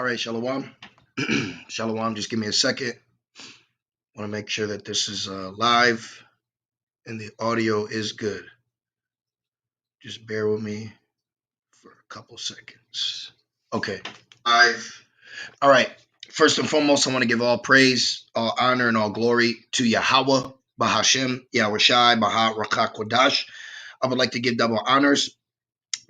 All right, Shalom. Shalom, just give me a second. Want to make sure that this is live and the audio is good. Just bear with me for a couple seconds. Okay. All right. First and foremost, I want to give all praise, all honor, and all glory to Yahweh, Bahashem, Yahushai, Baha Rakak Wadash. I would like to give double honors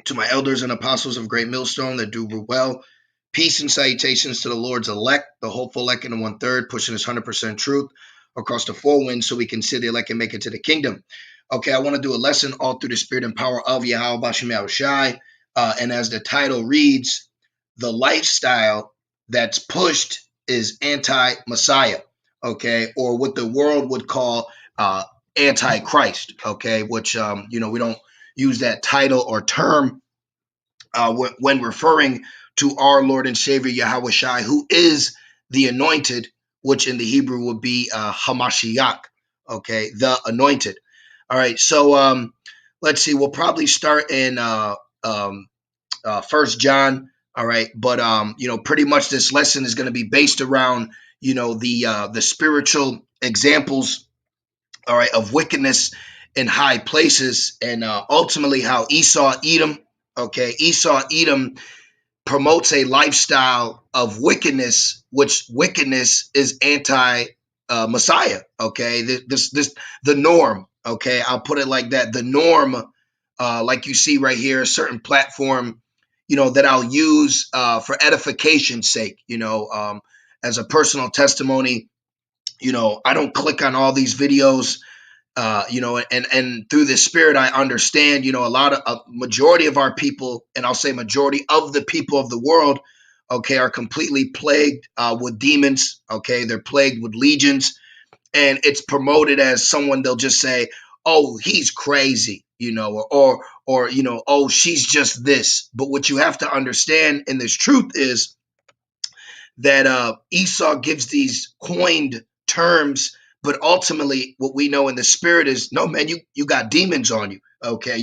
to my elders and apostles of Great Millstone that do well. Peace and salutations to the Lord's elect, the hopeful elect in the 1/3, pushing his 100% truth across the four winds so we can see the elect and make it to the kingdom. Okay, I want to do a lesson all through the spirit and power of Yahweh Bashem Yahushai. And as the title reads, the lifestyle that's pushed is anti-Messiah, okay, or what the world would call anti-Christ, okay, which, we don't use that title or term when referring to our Lord and Savior Yahweh Shai, who is the anointed, which in the Hebrew would be Hamashiach, okay, the anointed. All right, so let's see, we'll probably start in First John, all right, but pretty much this lesson is going to be based around the spiritual examples, all right, of wickedness in high places, and ultimately how Esau Edom promotes a lifestyle of wickedness, which wickedness is anti-Messiah. Okay, this the norm. Okay, I'll put it like that. The norm, like you see right here, a certain platform, that I'll use for edification's sake. As a personal testimony. I don't click on all these videos. And through the spirit, I understand, a majority of our people, and I'll say majority of the people of the world, okay, are completely plagued with demons. Okay. They're plagued with legions, and it's promoted as someone, they'll just say, oh, he's crazy, or, oh, she's just this. But what you have to understand in this truth is that Esau gives these coined terms, but ultimately what we know in the spirit is, no, man, you got demons on you. Okay,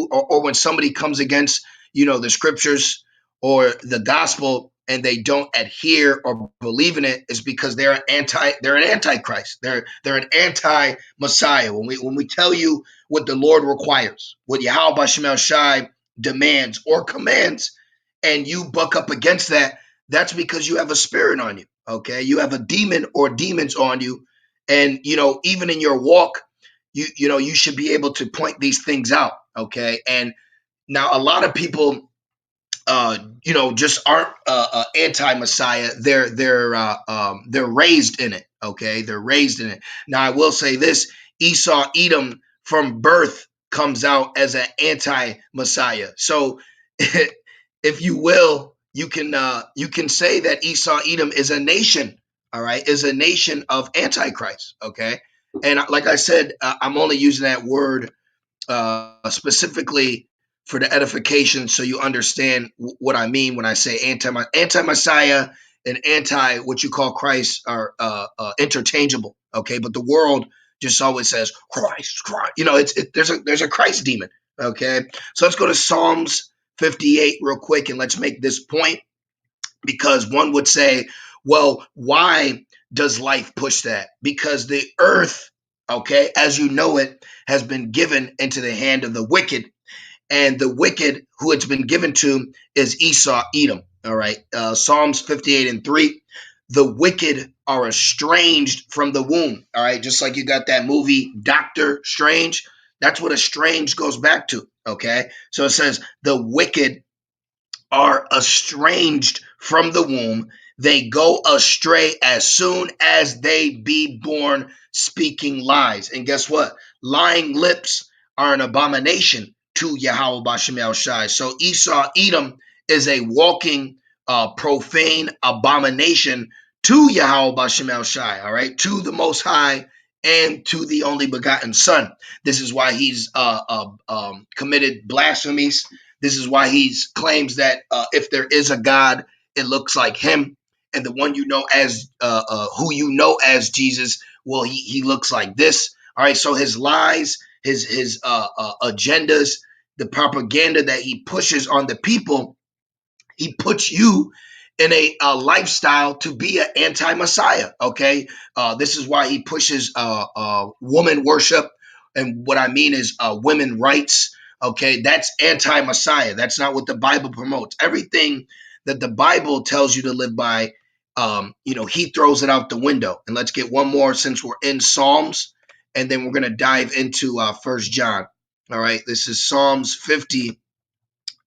or when somebody comes against the scriptures or the gospel and they don't adhere or believe in it, is because they're an antichrist. They're an anti-Messiah. When we tell you what the Lord requires, what Yahweh Bashemel Shai demands or commands, and you buck up against that, that's because you have a spirit on you. Okay, you have a demon or demons on you, and even in your walk, you should be able to point these things out. Okay, and now a lot of people, just aren't anti-Messiah. They're raised in it. Okay, they're raised in it. Now I will say this: Esau Edom from birth comes out as an anti-Messiah. So, if you will, you can say that Esau Edom is a nation. All right, is a nation of Antichrist. Okay, and like I said, I'm only using that word specifically for the edification, so you understand what I mean when I say anti-Messiah and anti what you call Christ are interchangeable. Okay, but the world just always says Christ, Christ. There's a Christ demon. Okay, so let's go to Psalms 58 real quick, and let's make this point, because one would say, well, why does life push that? Because the earth, okay, as you know it, has been given into the hand of the wicked, and the wicked who it's been given to is Esau Edom. All right, Psalms 58:3. The wicked are estranged from the womb. All right, just like you got that movie Doctor Strange. That's what estranged goes back to. Okay, so it says the wicked are estranged from the womb. They go astray as soon as they be born, speaking lies. And guess what? Lying lips are an abomination to Yahweh Bashem El Shai. So Esau Edom is a walking profane abomination to Yahweh Bashem El Shai, all right, to the Most High and to the only begotten Son. This is why he's committed blasphemies. This is why he claims that if there is a God, it looks like him, and the one who you know as Jesus, well, he looks like this. All right, so his lies, his agendas, the propaganda that he pushes on the people, he puts you in a lifestyle to be an anti-Messiah. Okay, this is why he pushes woman worship, and what I mean is women rights. Okay, that's anti-Messiah. That's not what the Bible promotes. Everything that the Bible tells you to live by, he throws it out the window. And let's get one more since we're in Psalms, and then we're gonna dive into First John. All right, this is Psalms 50,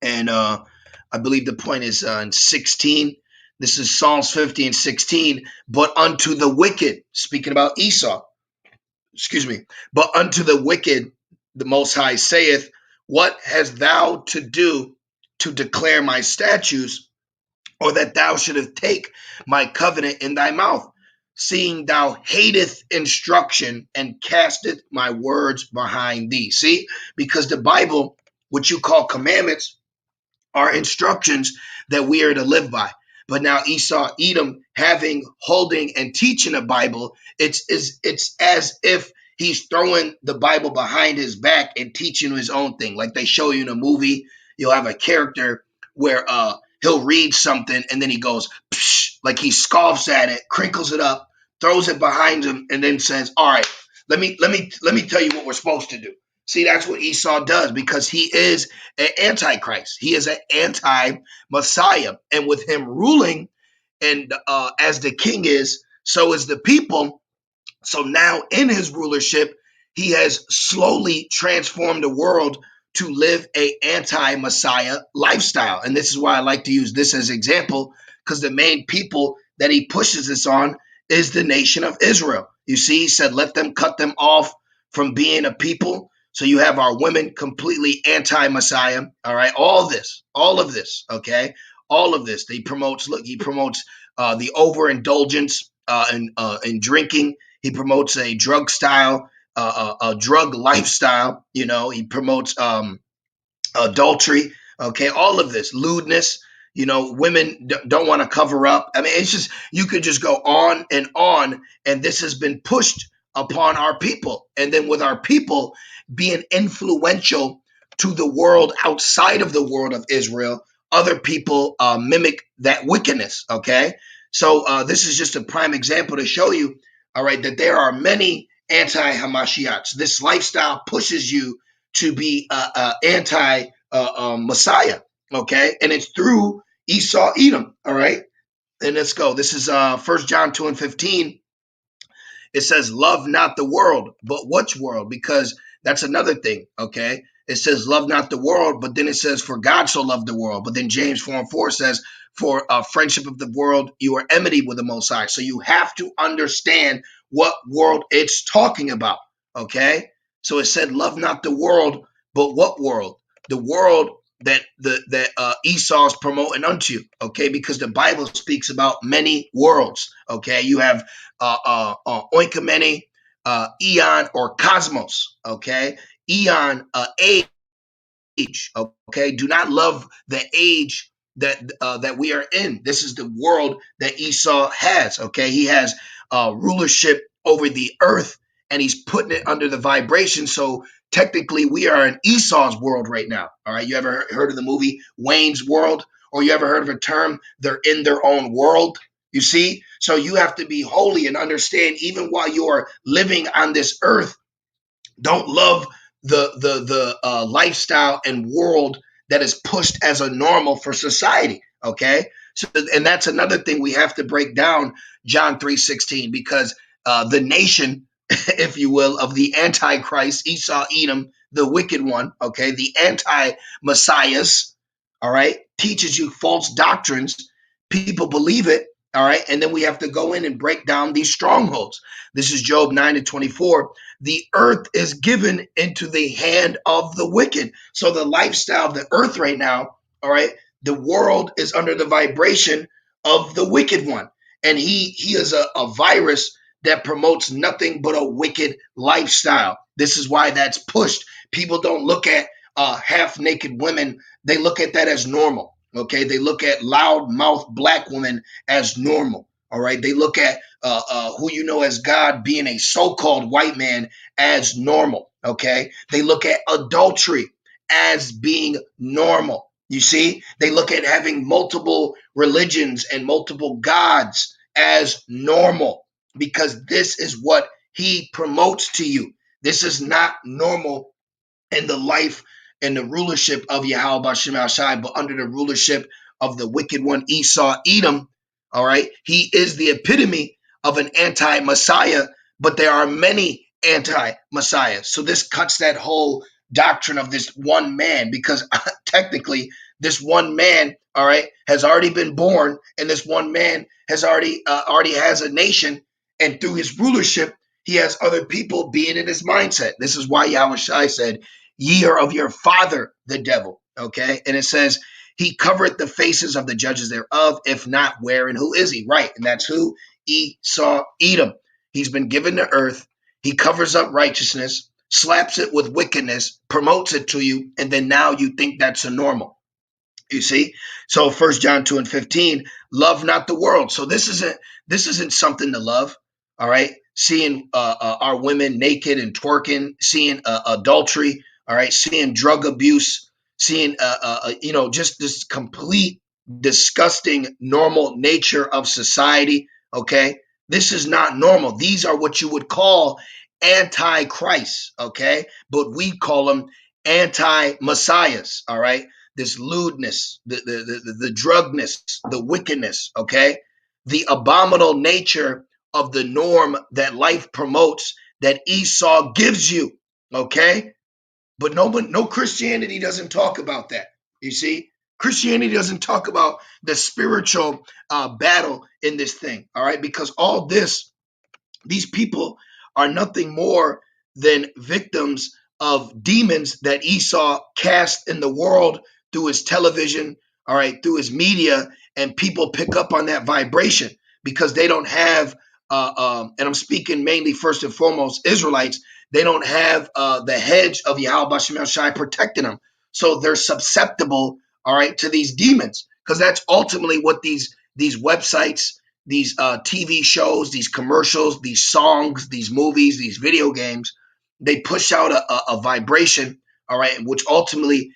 and I believe the point is in 16. This is Psalms 50 and 16. But unto the wicked, speaking about Esau, excuse me, but unto the wicked, the Most High saith, what hast thou to do to declare my statutes, or that thou shouldest take my covenant in thy mouth, seeing thou hateth instruction and casteth my words behind thee? See, because the Bible, what you call commandments, are instructions that we are to live by. But now Esau, Edom, holding, and teaching the Bible, it's as if he's throwing the Bible behind his back and teaching his own thing. Like they show you in a movie, you'll have a character where he'll read something and then he goes, psh, like he scoffs at it, crinkles it up, throws it behind him, and then says, "All right, let me tell you what we're supposed to do." See, that's what Esau does because he is an antichrist. He is an anti-Messiah. And with him ruling and as the king is, so is the people. So now in his rulership, he has slowly transformed the world to live a anti-Messiah lifestyle. And this is why I like to use this as example, because the main people that he pushes this on is the nation of Israel. You see, he said, let them cut them off from being a people. So you have our women completely anti-Messiah. All right, all of this, okay, all of this. He promotes the overindulgence in drinking. He promotes a drug style, a drug lifestyle. He promotes adultery. Okay, all of this lewdness. Women don't want to cover up. I mean, it's just you could just go on, and this has been pushed upon our people. And then with our people being influential to the world outside of the world of Israel, other people mimic that wickedness. Okay, so this is just a prime example to show you, all right, that there are many anti-Hamashiachs. This lifestyle pushes you to be anti Messiah, okay? And it's through Esau, Edom, all right? And let's go. This is 1 John 2 and 15. It says, love not the world, but which world? Because that's another thing, okay? It says, love not the world, but then it says, for God so loved the world. But then James 4 and 4 says, for friendship of the world, you are enmity with the Most High. So you have to understand what world it's talking about, okay? So it said, love not the world, but what world? The world that Esau's promoting unto you, okay? Because the Bible speaks about many worlds, okay? You have oikomene, eon, or cosmos, okay? Eon, age, okay? Do not love the age that we are in. This is the world that Esau has, okay? He has rulership over the earth, and he's putting it under the vibration. So technically, we are in Esau's world right now, all right? You ever heard of the movie Wayne's World? Or you ever heard of a term, they're in their own world? You see? So you have to be holy and understand, even while you are living on this earth, don't love the lifestyle and world that is pushed as a normal for society. Okay, so and that's another thing we have to break down John 3:16, because the nation, if you will, of the Antichrist, Esau, Edom, the wicked one. Okay, the anti-messiahs. All right, teaches you false doctrines. People believe it. All right, and then we have to go in and break down these strongholds. This is Job 9 and 24. The earth is given into the hand of the wicked. So the lifestyle of the earth right now, all right, the world is under the vibration of the wicked one. And he is a virus that promotes nothing but a wicked lifestyle. This is why that's pushed. People don't look at half naked women. They look at that as normal. Okay. They look at loud mouth black women as normal. All right. They look at who you know as God being a so-called white man as normal. Okay. They look at adultery as being normal. You see, they look at having multiple religions and multiple gods as normal because this is what he promotes to you. This is not normal in the life and the rulership of Yahweh Shem Shai, but under the rulership of the wicked one Esau Edom. All right, he is the epitome of an anti-Messiah, but there are many anti-Messiahs. So this cuts that whole doctrine of this one man, because technically this one man, all right, has already been born, and this one man has already has a nation, and through his rulership, he has other people being in his mindset. This is why Yahweh Shai said, "Ye are of your father, the devil." Okay, and it says, "He covereth the faces of the judges thereof. If not, where and who is he?" Right, and that's who? Esau Edom. He's been given the earth. He covers up righteousness, slaps it with wickedness, promotes it to you, and then now you think that's a normal. You see, so 1 John 2:15, love not the world. So this isn't something to love. All right, seeing our women naked and twerking, seeing adultery. All right, seeing drug abuse, seeing just this complete disgusting normal nature of society. Okay, this is not normal. These are what you would call anti-Christ. Okay, but we call them anti-messiahs. All right, this lewdness, the drugness, the wickedness, okay? The abominable nature of the norm that life promotes, that Esau gives you, okay? But no Christianity doesn't talk about that. You see? Christianity doesn't talk about the spiritual battle in this thing, all right? Because all this, these people are nothing more than victims of demons that Esau cast in the world through his television, all right, through his media, and people pick up on that vibration because they don't have, and I'm speaking mainly first and foremost Israelites, they don't have the hedge of Yahweh Shem Shai protecting them. So they're susceptible, all right, to these demons, because that's ultimately what these websites, these TV shows, these commercials, these songs, these movies, these video games, they push out a vibration, all right, which ultimately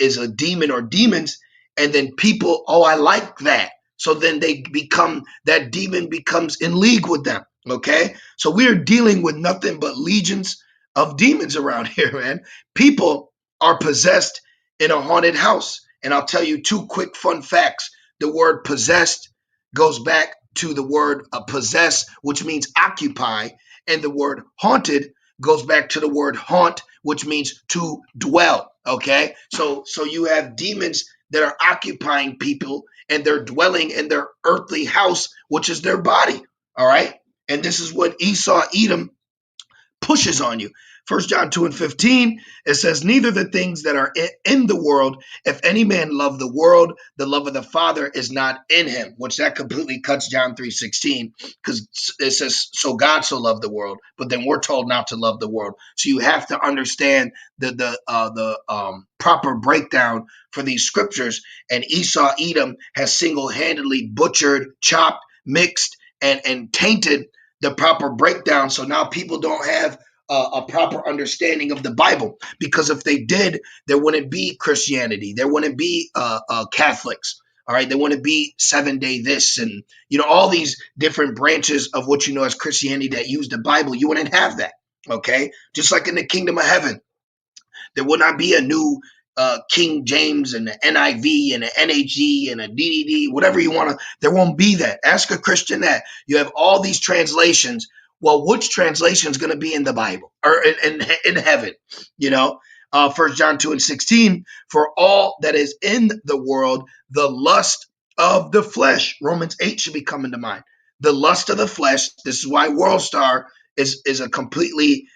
is a demon or demons. And then people, oh, I like that. So then that demon becomes in league with them, okay? So we're dealing with nothing but legions of demons around here, man. People are possessed in a haunted house. And I'll tell you two quick fun facts. The word possessed goes back to the word possess, which means occupy, and the word haunted goes back to the word haunt, which means to dwell. Okay, so you have demons that are occupying people, and they're dwelling in their earthly house, which is their body. All right, and this is what Esau Edom pushes on you. 1 John 2:15, it says, neither the things that are in the world, if any man love the world, the love of the Father is not in him, which that completely cuts John 3:16, because it says, so God so loved the world, but then we're told not to love the world. So you have to understand the proper breakdown for these scriptures, and Esau Edom has single-handedly butchered, chopped, mixed, and tainted the proper breakdown. So now people don't have a proper understanding of the Bible, because if they did, there wouldn't be Christianity. There wouldn't be Catholics. All right. There wouldn't be 7-day this and, all these different branches of what you know as Christianity that use the Bible. You wouldn't have that. Okay. Just like in the kingdom of heaven, there will not be a new King James and the NIV and the NHE and a DDD, whatever you want to. There won't be that. Ask a Christian that. You have all these translations. Well, which translation is going to be in the Bible or in heaven? 1 John 2:16, for all that is in the world, the lust of the flesh. Romans 8 should be coming to mind. The lust of the flesh. This is why World Star is a completely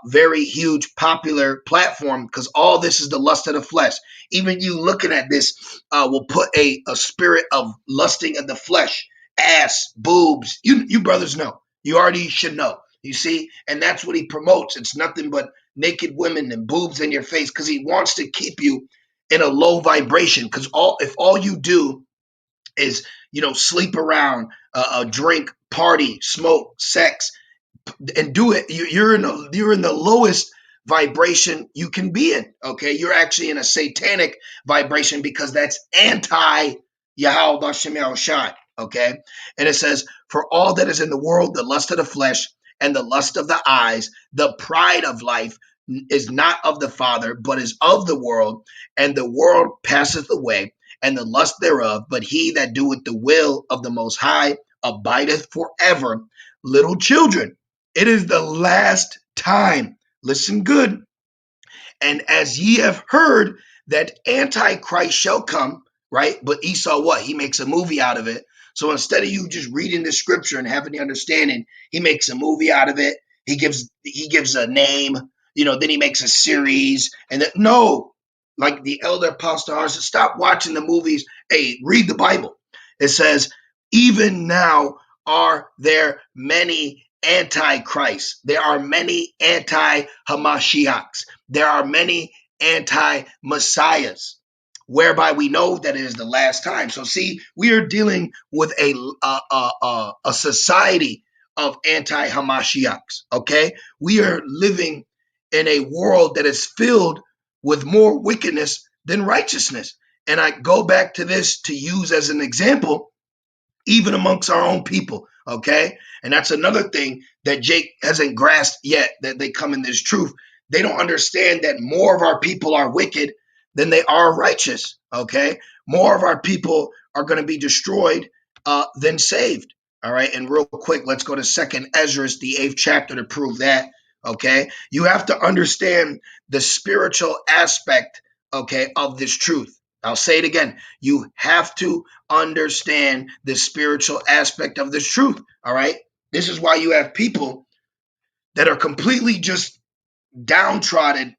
very huge popular platform, because all this is the lust of the flesh. Even you looking at this will put a spirit of lusting of the flesh, ass, boobs. You brothers know. You already should know. You see, and that's what he promotes. It's nothing but naked women and boobs in your face, because he wants to keep you in a low vibration. Because if all you do is sleep around, drink, party, smoke, sex, and do it, you're in the lowest vibration you can be in. Okay, you're actually in a satanic vibration because that's anti Yahweh Bashem Yahushai. Okay, and it says, "For all that is in the world, the lust of the flesh and the lust of the eyes, the pride of life is not of the Father, but is of the world, and the world passeth away, and the lust thereof. But he that doeth the will of the Most High abideth forever." Little children, it is the last time. Listen good. "And as ye have heard that Antichrist shall come," right? But Esau, what? He makes a movie out of it. So instead of you just reading the scripture and having the understanding, he makes a movie out of it. He gives a name, then he makes a series. And then, no, like the elder apostle said, stop watching the movies. Hey, read the Bible. It says, "Even now are there many antichrists. There are many anti-Hamashiachs. There are many anti-messiahs, whereby we know that it is the last time." So see, we are dealing with a society of anti-Hamashiachs, okay? We are living in a world that is filled with more wickedness than righteousness. And I go back to this to use as an example, even amongst our own people, okay? And that's another thing that Jake hasn't grasped yet, that they come in this truth. They don't understand that more of our people are wicked than they are righteous, okay? More of our people are going to be destroyed than saved, all right? And real quick, let's go to 2nd Ezra, the 8th chapter, to prove that, okay? You have to understand the spiritual aspect, okay, of this truth. I'll say it again. You have to understand the spiritual aspect of this truth. All right. This is why you have people that are completely just downtrodden,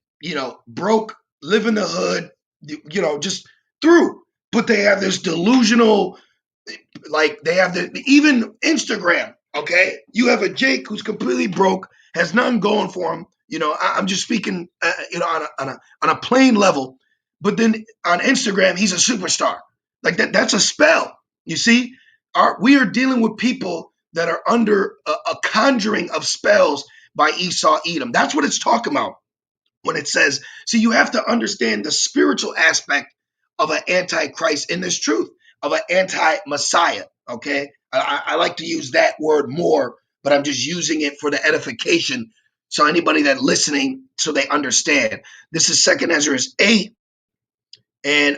broke, live in the hood, just through. But they have this delusional, like they have even Instagram. Okay. You have a Jake who's completely broke, has nothing going for him. I'm just speaking, on a plain level. But then on Instagram, he's a superstar. Like that's a spell. You see, we are dealing with people that are under a conjuring of spells by Esau Edom. That's what it's talking about when it says, see, you have to understand the spiritual aspect of an antichrist in this truth, of an anti-Messiah. Okay. I like to use that word more, but I'm just using it for the edification. So anybody that listening, so they understand. This is 2nd Ezra 8 and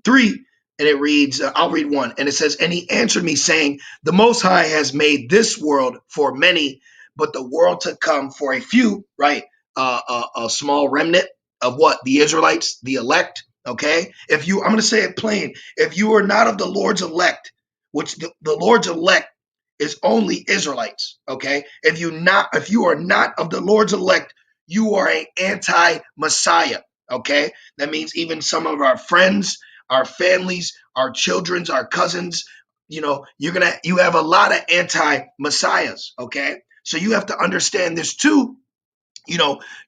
3, and it reads, I'll read 1, and it says, "And he answered me, saying, The Most High has made this world for many, but the world to come for a few," right? A small remnant of what? The Israelites, the elect, okay? I'm going to say it plain. If you are not of the Lord's elect, which the Lord's elect is only Israelites, okay? If you are not of the Lord's elect, you are an anti-Messiah. Okay, that means even some of our friends, our families, our children's, our cousins, you have a lot of anti-messiahs. Okay, so you have to understand this too.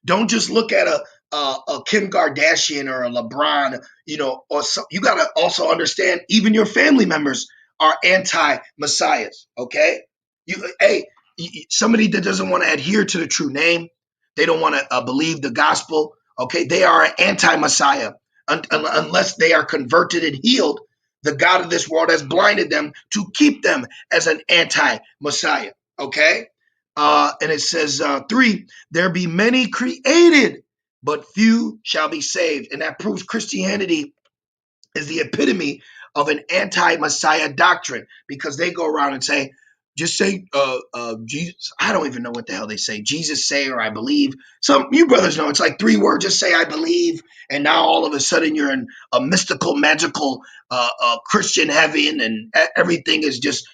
Don't just look at a Kim Kardashian or a LeBron. You got to also understand even your family members are anti-messiahs. Okay, somebody that doesn't want to adhere to the true name, they don't want to believe the gospel. Okay, they are an anti-Messiah unless they are converted and healed. The God of this world has blinded them to keep them as an anti-Messiah. Okay, and it says 3, "There be many created, but few shall be saved," and that proves Christianity is the epitome of an anti-Messiah doctrine, because they go around and say, just say Jesus. I don't even know what the hell they say. Jesus say, or I believe. Some you brothers know it's like 3 words. Just say I believe, and now all of a sudden you're in a mystical, magical Christian heaven, and everything is just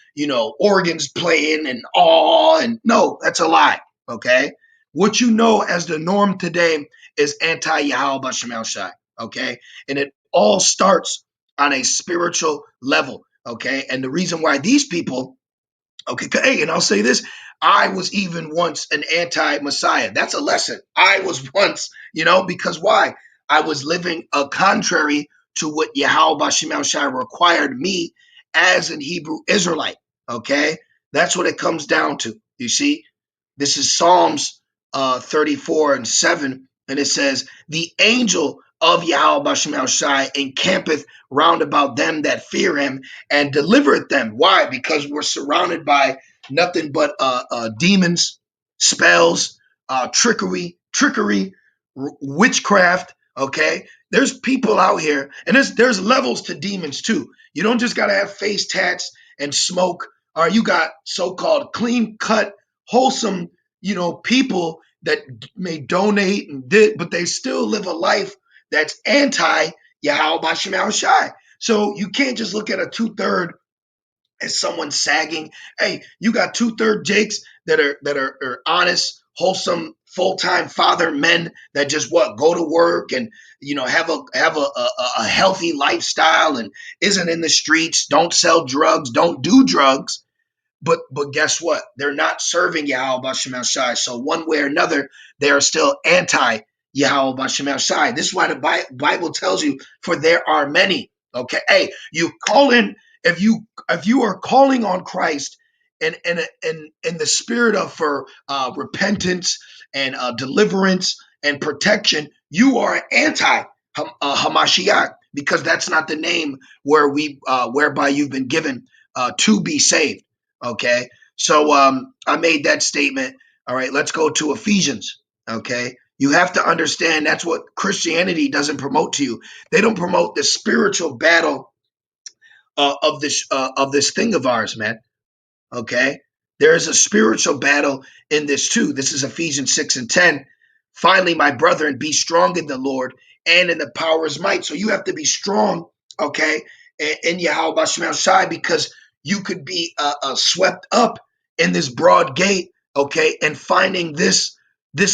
organs playing and awe. And no, that's a lie. Okay, what you know as the norm today is anti-Yahweh B'Shem Shai. Okay, and it all starts on a spiritual level. Okay, and the reason why these people, okay, hey, and I'll say this, I was even once an anti-Messiah. That's a lesson. I was once, because why? I was living contrary to what Yahweh B'Shem Shai required me as an Hebrew Israelite. Okay, that's what it comes down to. You see, this is Psalms 34:7, and it says, "The angel of Yahweh Bashim Shai encampeth round about them that fear him and delivereth them." Why? Because we're surrounded by nothing but demons, spells, trickery, witchcraft. Okay, there's people out here, and there's levels to demons too. You don't just gotta have face tats and smoke, or you got so-called clean cut, wholesome, people that may donate and did, but they still live a life that's anti Yahweh Bashim Shai. So you can't just look at a 2/3 as someone sagging. Hey, you got 2/3 Jakes that are honest, wholesome, full-time father men that just go to work and have a healthy lifestyle and isn't in the streets, don't sell drugs, don't do drugs. But guess what? They're not serving Yahweh Bashim Shai. So one way or another, they are still anti Yahweh Bashim Shai. This is why the Bible tells you, for there are many. Okay. Hey, you call in, if you are calling on Christ in the spirit of for repentance and deliverance and protection, you are anti Hamashiach, because that's not the name whereby you've been given to be saved. Okay, so I made that statement. All right, let's go to Ephesians. Okay, you have to understand that's what Christianity doesn't promote to you. They don't promote the spiritual battle of this thing of ours, man. Okay, there is a spiritual battle in this too. This is Ephesians 6:10. "Finally, my brethren, be strong in the Lord and in the power of his might." So you have to be strong, okay, in Yahweh Bashim Shai, because you could be swept up in this broad gate, okay, and finding this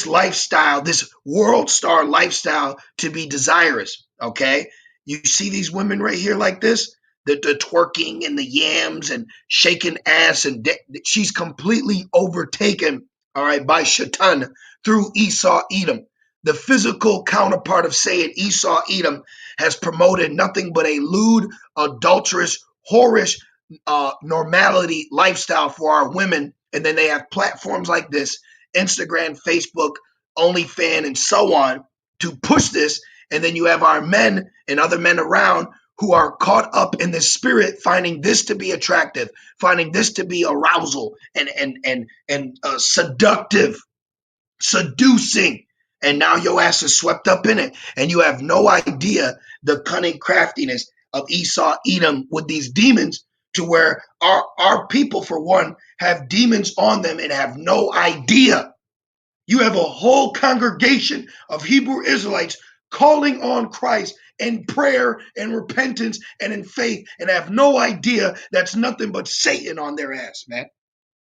lifestyle, this world star lifestyle, to be desirous. Okay, you see these women right here like this, the twerking and the yams and shaking ass, and she's completely overtaken, all right, by Shaitan through Esau Edom. The physical counterpart of saying Esau Edom has promoted nothing but a lewd, adulterous, whorish normality lifestyle for our women. And then they have platforms like this, Instagram, Facebook, OnlyFans, and so on, to push this. And then you have our men and other men around who are caught up in the spirit, finding this to be attractive, finding this to be arousal and seductive, seducing. And now your ass is swept up in it, and you have no idea the cunning craftiness of Esau Edom with these demons, to where our people, for one, have demons on them and have no idea. You have a whole congregation of Hebrew Israelites calling on Christ in prayer and repentance and in faith, and have no idea that's nothing but Satan on their ass, man,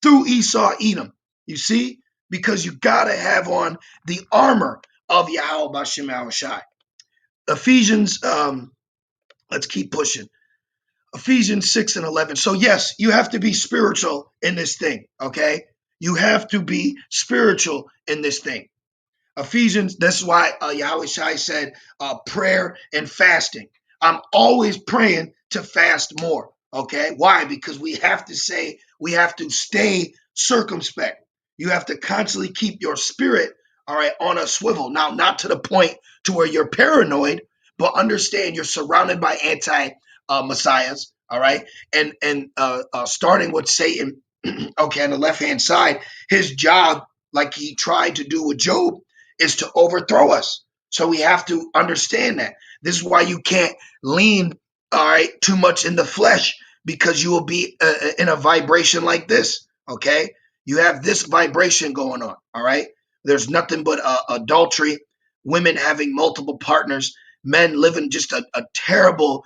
through Esau Edom. You see? Because you got to have on the armor of Yahweh Bashim Shai. Ephesians, let's keep pushing. Ephesians 6:11. So yes, you have to be spiritual in this thing, okay? You have to be spiritual in this thing. Ephesians, that's why Yahweh Shai said prayer and fasting. I'm always praying to fast more, okay? Why? Because we have to stay circumspect. You have to constantly keep your spirit, all right, on a swivel. Now, not to the point to where you're paranoid, but understand you're surrounded by anti-messiahs, all right? And starting with Satan, okay, on the left-hand side, his job, like he tried to do with Job, is to overthrow us. So we have to understand that. This is why you can't lean, all right, too much in the flesh, because you will be in a vibration like this, okay? You have this vibration going on, all right? There's nothing but adultery, women having multiple partners, men living just a terrible,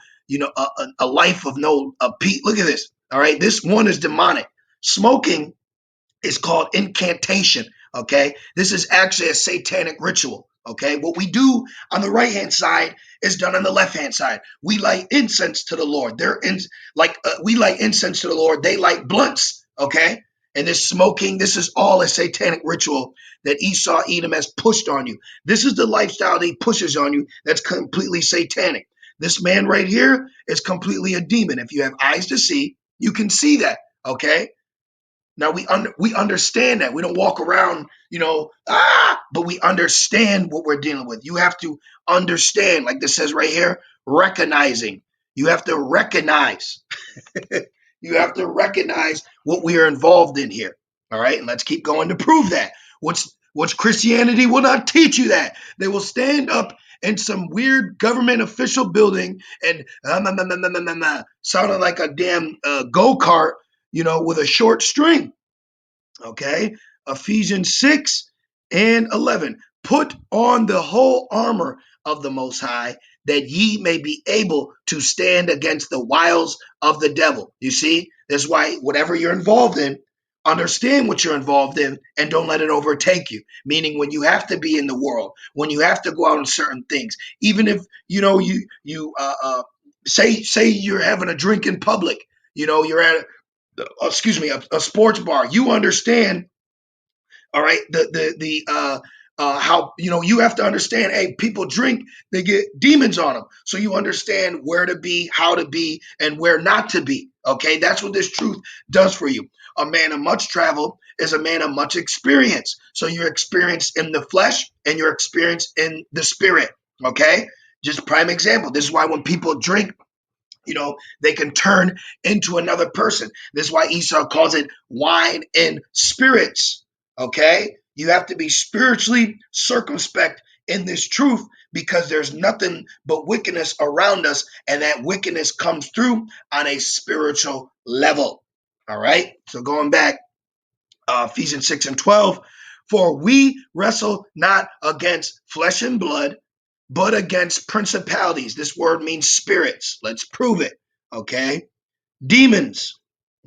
a life of no peace. Look at this, all right? This one is demonic. Smoking is called incantation. Okay, this is actually a satanic ritual. Okay, what we do on the right hand side is done on the left hand side. We light incense to the Lord. We light incense to the Lord. They light blunts. Okay, and this smoking, this is all a satanic ritual that Esau Edom has pushed on you. This is the lifestyle that he pushes on you that's completely satanic. This man right here is completely a demon. If you have eyes to see, you can see that. Okay, Now we understand that. We don't walk around, but we understand what we're dealing with. You have to understand, like this says right here, recognizing. You have to recognize. You have to recognize what we are involved in here. All right, and let's keep going to prove that. What's Christianity will not teach you that. They will stand up in some weird government official building and sounding like a damn go-kart, with a short string. Okay, Ephesians 6 and 11. Put on the whole armor of the Most High, that ye may be able to stand against the wiles of the devil. You see, that's why whatever you're involved in, understand what you're involved in and don't let it overtake you. Meaning, when you have to be in the world, when you have to go out on certain things, even if say you're having a drink in public, you're at a sports bar. You understand, all right, how you have to understand. Hey, people drink, they get demons on them, so you understand where to be, how to be, and where not to be. Okay, that's what this truth does for you. A man of much travel is a man of much experience. So you're experienced in the flesh and you're experienced in the spirit. Okay, just prime example. This is why when people drink, they can turn into another person. This is why Esau calls it wine and spirits. Okay? You have to be spiritually circumspect in this truth, because there's nothing but wickedness around us, and that wickedness comes through on a spiritual level. All right? So going back, Ephesians 6 and 12, for we wrestle not against flesh and blood, but against principalities. This word means spirits. Let's prove it. Okay. Demons.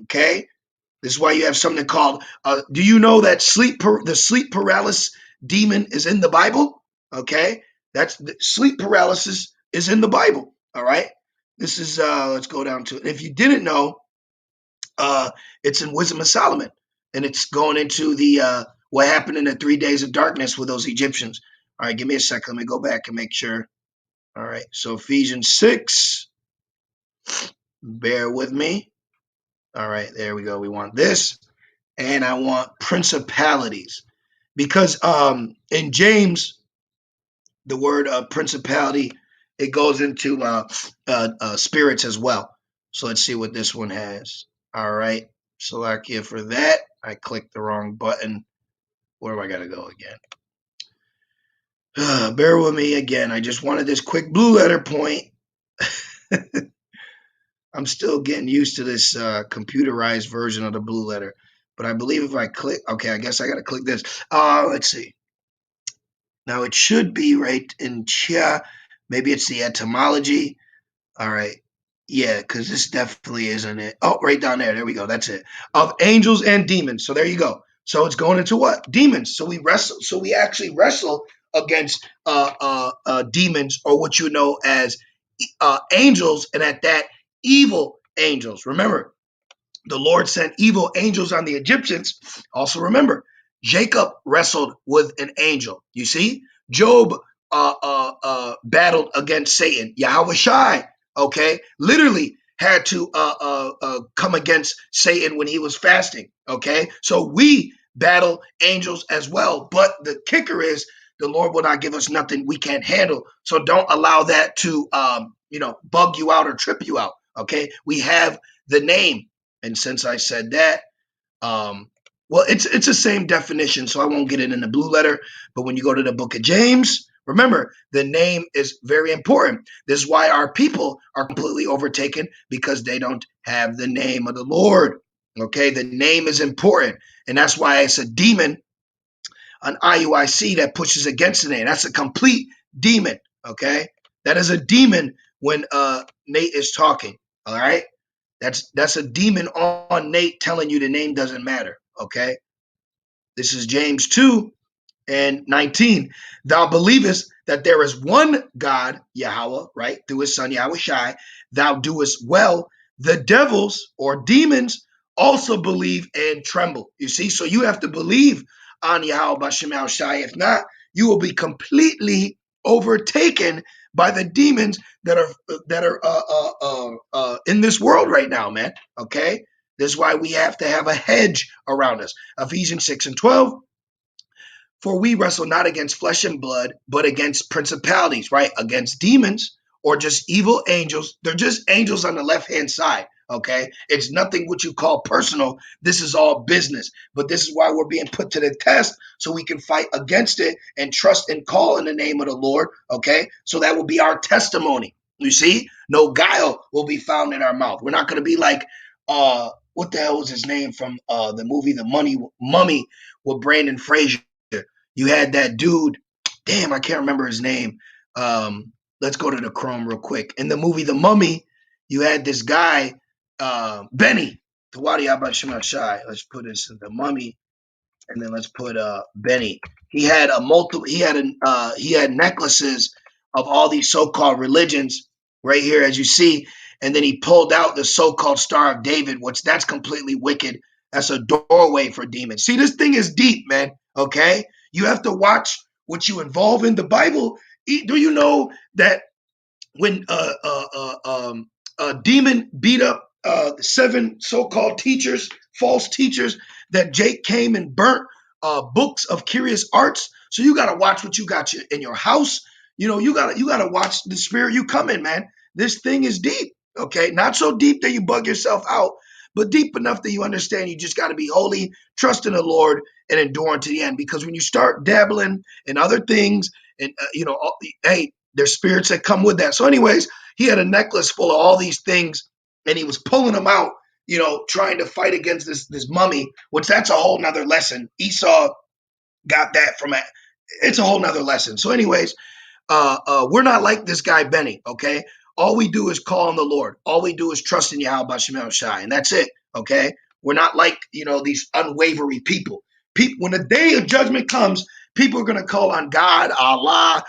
Okay. This is why you have something called, do you know that the sleep paralysis demon is in the Bible? Okay. That's sleep paralysis is in the Bible. All right. This is, let's go down to it. If you didn't know, it's in Wisdom of Solomon, and it's going into the what happened in the 3 days of darkness with those Egyptians. All right, give me a second. Let me go back and make sure. All right, so Ephesians 6. Bear with me. All right, there we go. We want this, and I want principalities, because in James, the word principality, it goes into spirits as well. So let's see what this one has. All right, Salakia for that. I clicked the wrong button. Where do I got to go again? Bear with me again. I just wanted this quick blue letter point. I'm still getting used to this computerized version of the blue letter. But I believe if I click, okay, I guess I got to click this. Let's see. Now it should be right in Chia. Maybe it's the etymology. All right. Yeah, because this definitely isn't it. Oh, right down there. There we go. That's it. Of angels and demons. So there you go. So it's going into what? Demons. So we wrestle. So we actually wrestle against demons, or what you know as angels, and at that, evil angels. Remember, the Lord sent evil angels on the Egyptians. Also remember, Jacob wrestled with an angel. You see, Job battled against Satan. Yahweh Shai, okay, literally had to come against Satan when he was fasting. Okay, so we battle angels as well. But the kicker is, the Lord will not give us nothing we can't handle. So don't allow that to bug you out or trip you out. Okay, we have the name. And since I said that, well, it's the same definition, so I won't get it in the blue letter. But when you go to the book of James, remember, the name is very important. This is why our people are completely overtaken, because they don't have the name of the Lord. Okay, the name is important. And that's why it's a demon, an IUIC, that pushes against the name. That's a complete demon. Okay, that is a demon when Nate is talking. All right. That's a demon on Nate telling you the name doesn't matter. Okay. This is James 2 and 19. Thou believest that there is one God, Yahweh, right, through his son Yahweh Shai. Thou doest well. The devils or demons also believe and tremble. You see, so you have to believe on Yahweh Bashem Shai. If not, you will be completely overtaken by the demons that are in this world right now, man. Okay, This is why we have to have a hedge around us. Ephesians 6:12. For we wrestle not against flesh and blood, but against principalities, right? Against demons or just evil angels. They're just angels on the left-hand side, okay? It's nothing what you call personal. This is all business. But this is why we're being put to the test so we can fight against it and trust and call in the name of the Lord, okay? So that will be our testimony. You see? No guile will be found in our mouth. We're not going to be like, what the hell was his name from the movie Mummy with Brandon Fraser? You had that dude, damn, I can't remember his name. Let's go to the Chrome real quick. In the movie The Mummy, you had this guy, Benny. Tawadi Abashima Shai. Let's put this in The Mummy, and then let's put Benny. He had he had necklaces of all these so-called religions right here, as you see, and then he pulled out the so-called Star of David, which that's completely wicked. That's a doorway for demons. See, this thing is deep, man. Okay, you have to watch what you involve in the Bible. Do you know that when a demon beat up the 7 so-called teachers, false teachers, that Jake came and burnt books of curious arts? So you got to watch what you got in your house. You know, you gotta watch the spirit you come in, man. This thing is deep, okay? Not so deep that you bug yourself out, but deep enough that you understand you just got to be holy, trust in the Lord, and endure to the end. Because when you start dabbling in other things, and hey, there's spirits that come with that. So, anyways, he had a necklace full of all these things, and he was pulling them out, trying to fight against this mummy, which that's a whole nother lesson. Esau got that from it. It's a whole nother lesson. So, anyways, we're not like this guy Benny, okay? All we do is call on the Lord. All we do is trust in Yahweh Shemel Shai, and that's it, okay? We're not like, these unwavering people. When the day of judgment comes, people are going to call on God, Allah.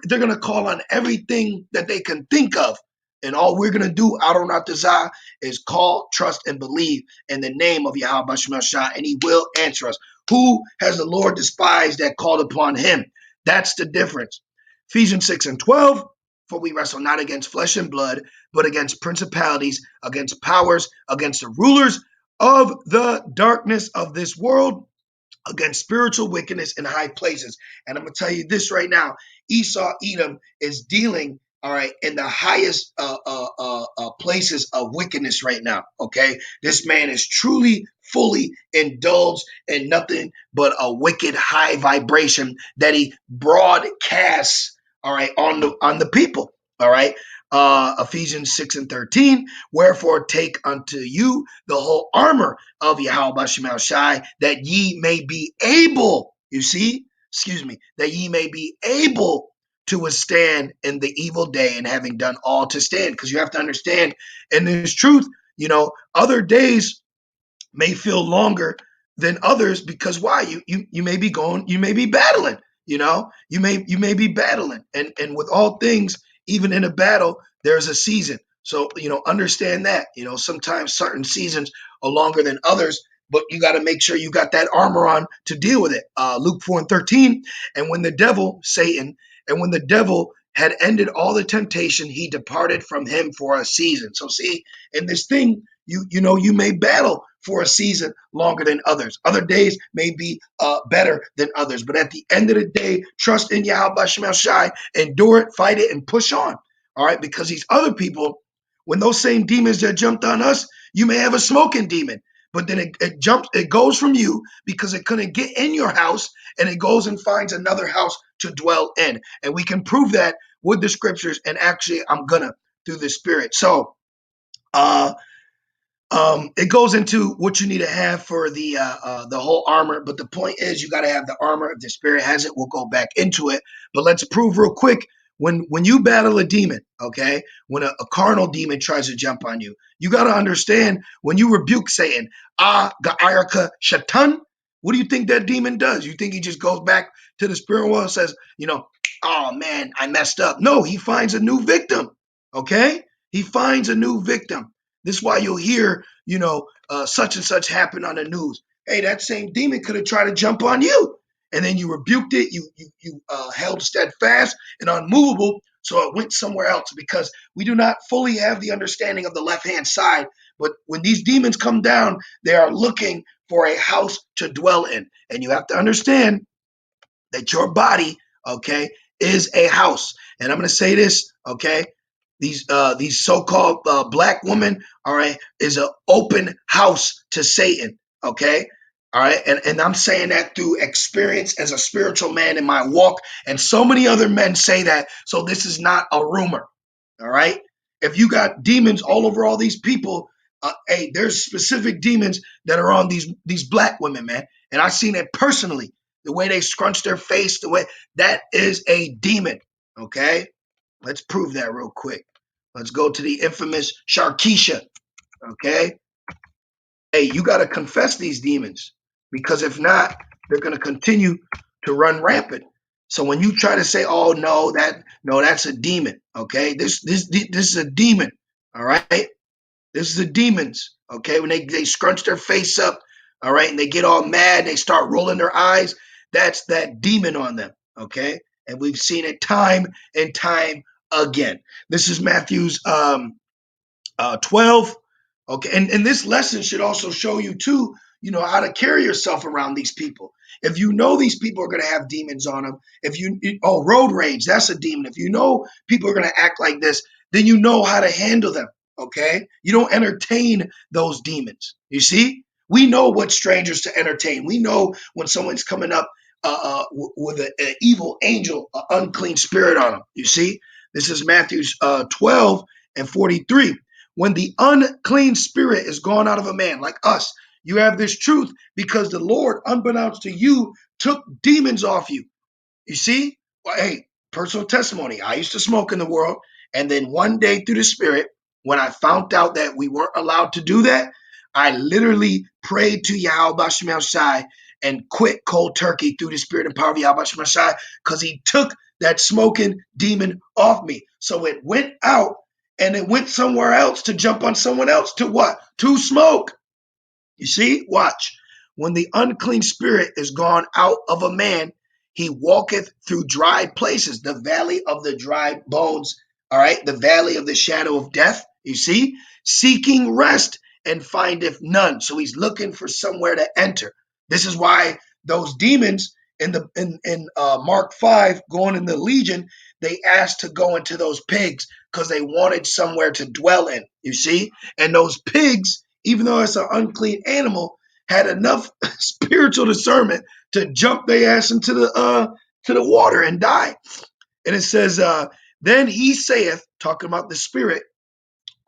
They're going to call on everything that they can think of. And all we're going to do, Adon Atazah, is call, trust, and believe in the name of Yahweh Shemel Shai, and he will answer us. Who has the Lord despised that called upon him? That's the difference. Ephesians 6:12, for we wrestle not against flesh and blood, but against principalities, against powers, against the rulers of the darkness of this world, against spiritual wickedness in high places. And I'm going to tell you this right now. Esau, Edom, is dealing, all right, in the highest places of wickedness right now, okay? This man is truly, fully indulged in nothing but a wicked high vibration that he broadcasts, all right, on the people, all right? Ephesians 6:13, wherefore take unto you the whole armor of Yahweh Shemel Shai, that ye may be able, that ye may be able to withstand in the evil day, and having done all to stand. Because you have to understand, in this truth, other days may feel longer than others, because why? You may be battling, you may be battling. And with all things, even in a battle, there's a season. So, understand that, sometimes certain seasons are longer than others, but you got to make sure you got that armor on to deal with it. Luke 4:13, and when the devil, Satan, had ended all the temptation, he departed from him for a season. So see, in this thing, you may battle for a season longer than others. Other days may be better than others. But at the end of the day, trust in Yahweh Shemel Shai, endure it, fight it, and push on. All right, because these other people, when those same demons that jumped on us, you may have a smoking demon, but then it goes from you because it couldn't get in your house, and it goes and finds another house to dwell in. And we can prove that with the scriptures, and actually I'm gonna through the Spirit. So it goes into what you need to have for the whole armor, but the point is you got to have the armor. If the Spirit has it, we'll go back into it. But let's prove real quick, when you battle a demon, okay, when a carnal demon tries to jump on you, you got to understand, when you rebuke Satan, Ga'araka Shatan, what do you think that demon does? You think he just goes back to the spirit world and says, oh man, I messed up? No, he finds a new victim, okay? He finds a new victim. This is why you'll hear, such and such happened on the news. Hey, that same demon could have tried to jump on you, and then you rebuked it. You held steadfast and unmovable So it went somewhere else because we do not fully have the understanding of the left-hand side. But when these demons come down, they are looking for a house to dwell in. And you have to understand that your body, okay, is a house. And I'm going to say this, okay, these so-called black women, all right, is an open house to Satan, okay. All right, and I'm saying that through experience as a spiritual man in my walk, and so many other men say that. So this is not a rumor, all right. If you got demons all over all these people, hey, there's specific demons that are on these black women, man, and I've seen it personally. The way they scrunch their face, the way that is a demon. Okay, let's prove that real quick. Let's go to the infamous Sharkeisha. Okay, hey, you got to confess these demons because if not, they're going to continue to run rampant. So when you try to say, "Oh no, that's a demon," okay, this is a demon. All right, this is the demons, okay? When they scrunch their face up, all right, and they get all mad, they start rolling their eyes, that's that demon on them, okay? And we've seen it time and time again. This is Matthew's 12. Okay, and this lesson should also show you too, how to carry yourself around these people. If you know these people are going to have demons on them, road rage, that's a demon. If you know people are going to act like this, then you know how to handle them. Okay, you don't entertain those demons. You see, we know what strangers to entertain. We know when someone's coming up with an evil angel, an unclean spirit on them. You see, this is Matthew's 12 and 43. When the unclean spirit is gone out of a man, like us, you have this truth because the Lord, unbeknownst to you, took demons off you. You see? Well, hey, personal testimony. I used to smoke in the world. And then one day through the Spirit, when I found out that we weren't allowed to do that, I literally prayed to Yahweh Shem Shai and quit cold turkey through the Spirit and power of Yahweh Shem Shai because he took that smoking demon off me. So it went out and it went somewhere else to jump on someone else to what? To smoke. You see? Watch. When the unclean spirit is gone out of a man, he walketh through dry places, the valley of the dry bones, all right? The valley of the shadow of death, you see? Seeking rest and findeth none. So he's looking for somewhere to enter. This is why those demons in Mark 5 going in the legion, they asked to go into those pigs because they wanted somewhere to dwell in, you see? And those pigs, even though it's an unclean animal, had enough spiritual discernment to jump their ass into the water and die. And it says, then he saith, talking about the spirit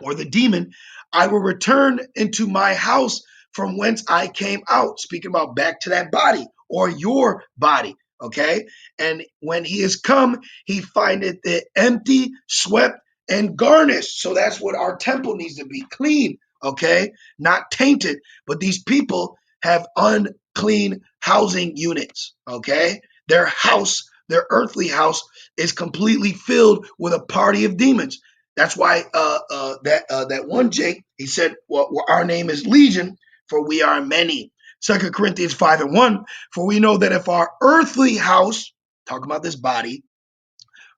or the demon, I will return into my house from whence I came out. Speaking about back to that body or your body. Okay. And when he is come, he findeth it empty, swept, and garnished. So that's what our temple needs to be, clean. Okay, not tainted, but these people have unclean housing units. Okay, their house, their earthly house, is completely filled with a party of demons. That's why that one Jake, he said, well, our name is Legion, for we are many. 2 Corinthians 5 and 1, for we know that if our earthly house, talking about this body,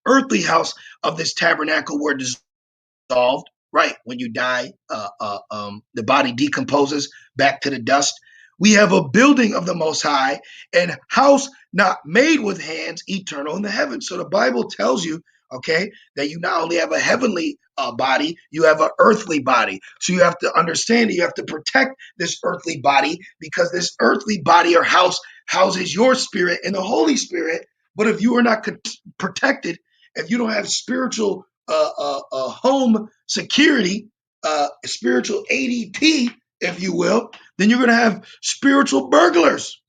earthly house of this tabernacle were dissolved, right? When you die, the body decomposes back to the dust. We have a building of the Most High and house not made with hands, eternal in the heavens. So the Bible tells you, okay, that you not only have a heavenly body, you have an earthly body. So you have to understand that you have to protect this earthly body because this earthly body or house houses your spirit and the Holy Spirit. But if you are not protected, if you don't have spiritual home security, spiritual ADT, if you will, then you're going to have spiritual burglars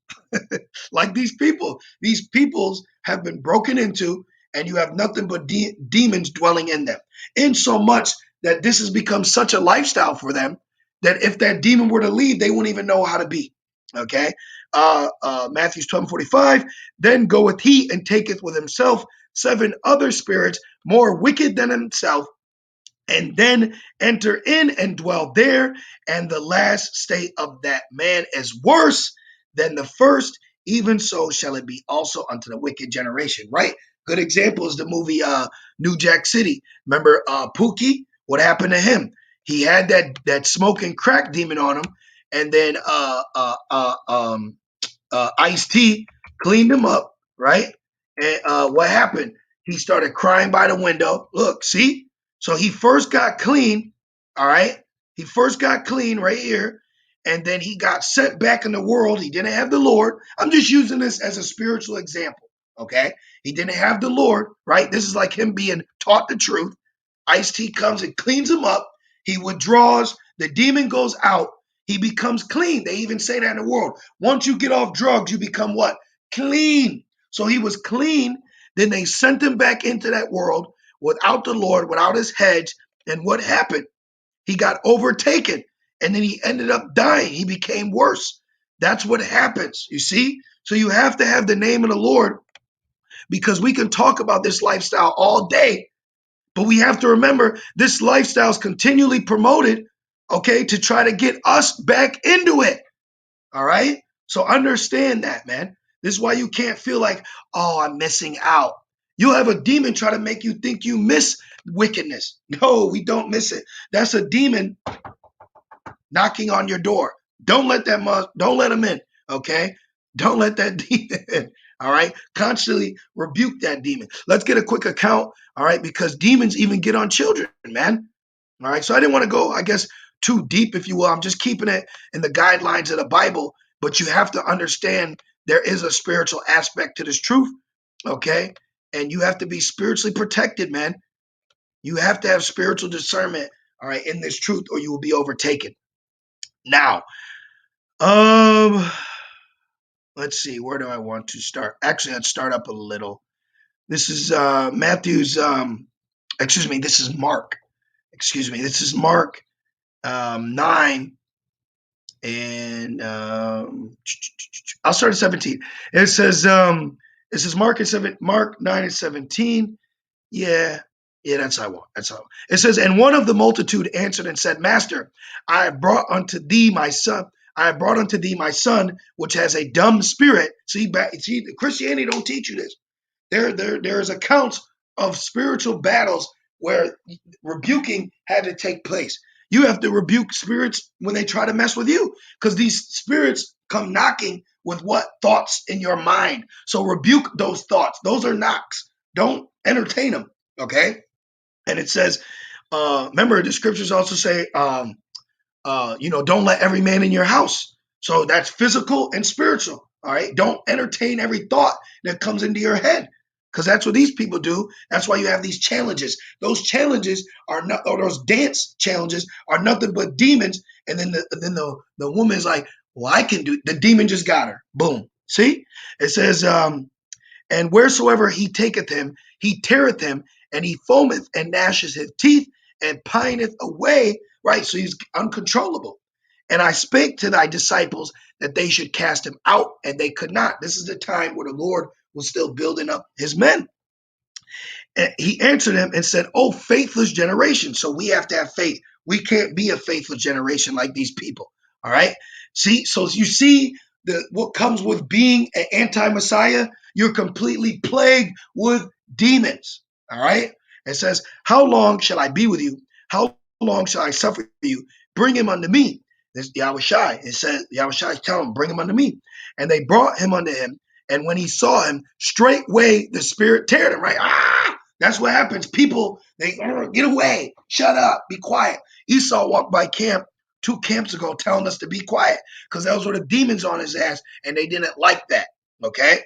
like these people. These peoples have been broken into, and you have nothing but demons dwelling in them. In so much that this has become such a lifestyle for them that if that demon were to leave, they wouldn't even know how to be. Okay. Matthew 12:45. Then goeth he and taketh with himself 7 other spirits more wicked than himself, and then enter in and dwell there. And the last state of that man is worse than the first. Even so shall it be also unto the wicked generation, right? Good example is the movie New Jack City. Remember Pookie? What happened to him? He had that smoking crack demon on him, and then Ice-T cleaned him up, right? And what happened? He started crying by the window. Look, see? So he first got clean, all right? He first got clean right here, and then he got sent back in the world. He didn't have the Lord. I'm just using this as a spiritual example, okay? He didn't have the Lord, right? This is like him being taught the truth. Ice-T comes and cleans him up. He withdraws. The demon goes out. He becomes clean. They even say that in the world. Once you get off drugs, you become what? Clean. So he was clean. Then they sent him back into that world without the Lord, without his hedge. And what happened? He got overtaken. And then he ended up dying. He became worse. That's what happens, you see? So you have to have the name of the Lord, because we can talk about this lifestyle all day, but we have to remember this lifestyle is continually promoted, okay, to try to get us back into it. All right? So understand that, man. This is why you can't feel like, oh, I'm missing out. You'll have a demon try to make you think you miss wickedness. No, we don't miss it. That's a demon knocking on your door. Don't let him in, okay? Don't let that demon in. All right? Constantly rebuke that demon. Let's get a quick account, all right? Because demons even get on children, man. All right? So I didn't want to go, I guess, too deep, if you will. I'm just keeping it in the guidelines of the Bible, but you have to understand there is a spiritual aspect to this truth, okay? And you have to be spiritually protected, man. You have to have spiritual discernment, all right, in this truth, or you will be overtaken. Now, let's see, where do I want to start? Actually, let's start up a little. This is this is Mark. This is Mark 9, and I'll start at 17. It says Mark 9 and 17. Yeah, that's how I want. That's how. It says, and one of the multitude answered and said, Master, I have brought unto thee my son. I have brought unto thee my son, which has a dumb spirit. See, Christianity don't teach you this. There's accounts of spiritual battles where rebuking had to take place. You have to rebuke spirits when they try to mess with you, because these spirits come knocking with what? Thoughts in your mind. So rebuke those thoughts. Those are knocks. Don't entertain them, okay? And it says, remember, the scriptures also say, don't let every man in your house. So that's physical and spiritual, all right? Don't entertain every thought that comes into your head, because that's what these people do. That's why you have these challenges. Those challenges are not, or those dance challenges are nothing but demons. And then the woman's like, well, I can do. The demon just got her. Boom. See? It says, and wheresoever he taketh him, he teareth him, and he foameth and gnasheth his teeth and pineth away. Right? So he's uncontrollable. And I spake to thy disciples that they should cast him out, and they could not. This is the time where the Lord was still building up his men. And he answered him and said, oh, faithless generation. So we have to have faith. We can't be a faithless generation like these people. All right? See, so you see what comes with being an anti-Messiah? You're completely plagued with demons. All right? It says, how long shall I be with you? How long shall I suffer you? Bring him unto me. This Yahushai. It says, Yahushai tell him, bring him unto me. And they brought him unto him. And when he saw him, straightway the spirit teared him, right? That's what happens. People, they get away. Shut up. Be quiet. Esau walked by 2 camps ago telling us to be quiet, because those were the demons on his ass, and they didn't like that. Okay?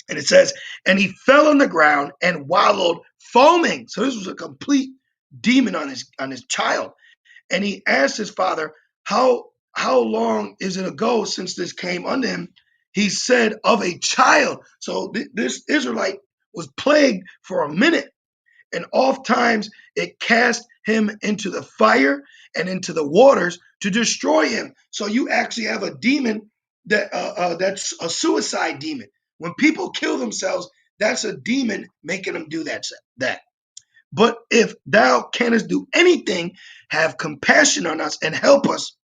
And it says, and he fell on the ground and wallowed, foaming. So this was a complete demon on his child. And he asked his father, how long is it ago since this came unto him? He said, of a child. So this Israelite was plagued for a minute, and oft times it cast him into the fire and into the waters to destroy him. So you actually have a demon that's a suicide demon. When people kill themselves, that's a demon making them do that. But if thou canst do anything, have compassion on us and help us.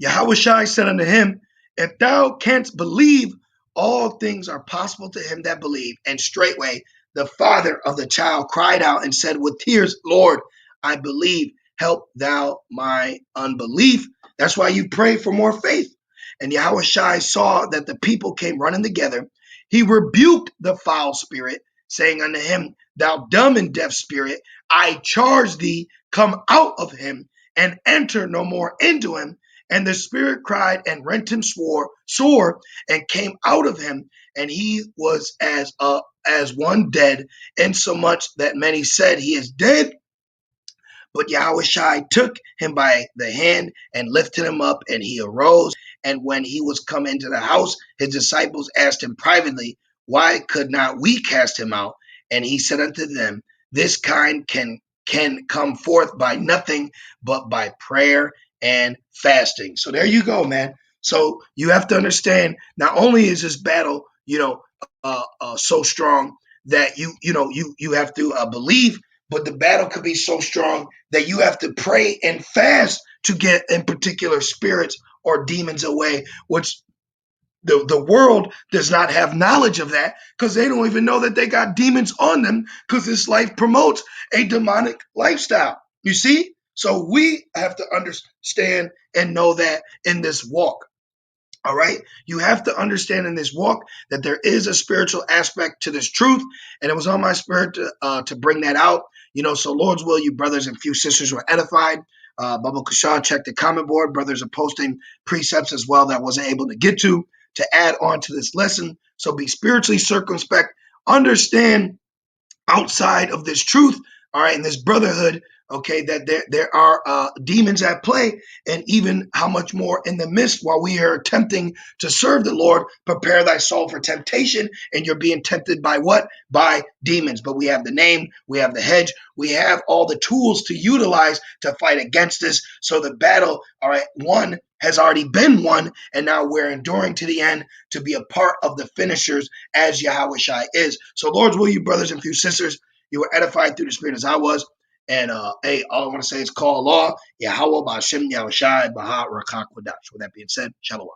Yahushai said unto him, if thou canst believe all things are possible to him that believe. And straightway the father of the child cried out and said with tears, Lord, I believe, help thou my unbelief. That's why you pray for more faith. And Yahushua saw that the people came running together. He rebuked the foul spirit, saying unto him, Thou dumb and deaf spirit, I charge thee, come out of him and enter no more into him. And the spirit cried and rent him sore and came out of him, and he was as one dead, insomuch that many said, He is dead. But Yahushua took him by the hand and lifted him up, and he arose. And when he was come into the house, his disciples asked him privately, Why could not we cast him out? And he said unto them, This kind can come forth by nothing but by prayer and fasting. So there you go, man. So you have to understand, not only is this battle, so strong that you have to believe, but the battle could be so strong that you have to pray and fast to get in particular spirits or demons away, which the world does not have knowledge of that because they don't even know that they got demons on them because this life promotes a demonic lifestyle. You see? So we have to understand and know that in this walk. All right. You have to understand in this walk that there is a spiritual aspect to this truth. And it was on my spirit to bring that out. So Lord's will, you brothers and few sisters were edified. Baba Kashan, check the comment board. Brothers are posting precepts as well that I wasn't able to get to add on to this lesson. So be spiritually circumspect. Understand outside of this truth, all right, in this brotherhood, okay, that there are demons at play, and even how much more in the midst while we are attempting to serve the Lord, prepare thy soul for temptation, and you're being tempted by what? By demons. But we have the name, we have the hedge, we have all the tools to utilize to fight against this. So the battle, all right, one has already been won, and now we're enduring to the end to be a part of the finishers as Yahushua is. So Lord's will, you brothers and few sisters, you were edified through the Spirit as I was. And hey, all I want to say is call law, Yahweh, Ba'ashem, Yahushua, Baha, Rakak, Wadash. With that being said, Shalom.